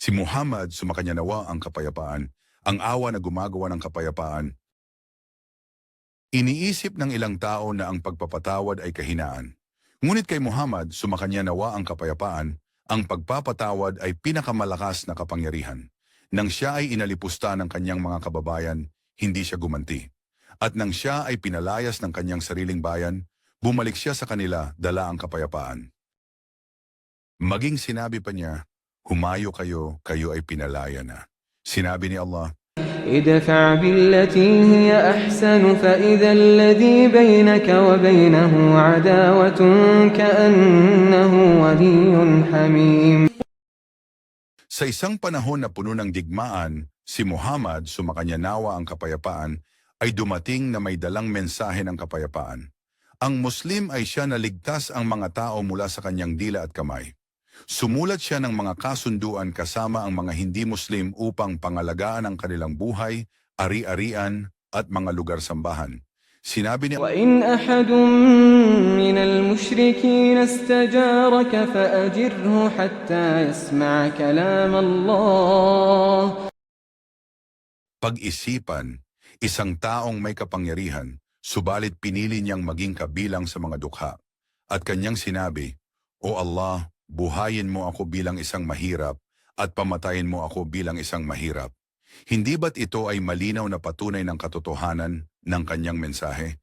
Si Muhammad, sumakanya nawa ang kapayapaan, ang awa na gumagawa ng kapayapaan. Iniisip ng ilang tao na ang pagpapatawad ay kahinaan. Ngunit kay Muhammad, sumakanya nawa ang kapayapaan, ang pagpapatawad ay pinakamalakas na kapangyarihan. Nang siya ay inalipusta ng kanyang mga kababayan, hindi siya gumanti. At nang siya ay pinalayas ng kanyang sariling bayan, bumalik siya sa kanila dala ang kapayapaan. Maging sinabi pa niya, humayo kayo, kayo ay pinalaya na. Sinabi ni Allah, ادفع بالتي هي أحسن فإذا الذي بينك وبينه عداوة كأنه ولي حميم. sa isang panahon na puno ng digmaan, si Muhammad, sumakanya nawa ang kapayapaan, ay dumating na may dalang mensahe ng kapayapaan. Ang Muslim ay siya na ligtas ang mga tao mula sa kanyang dila at kamay. Sumulat siya ng mga kasunduan kasama ang mga hindi Muslim upang pangalagaan ang kanilang buhay, ari-arian at mga lugar sambahan. Sinabi ni وإن أحد من المشركين استجارك فأجره حتى يسمع كلام الله. Pag-isipan, isang taong may kapangyarihan, subalit pinili niyang maging kabilang sa mga dukha. At kanyang sinabi, O Allah, buhayin mo ako bilang isang mahirap at pamatayin mo ako bilang isang mahirap. Hindi ba't ito ay malinaw na patunay ng katotohanan ng kanyang mensahe?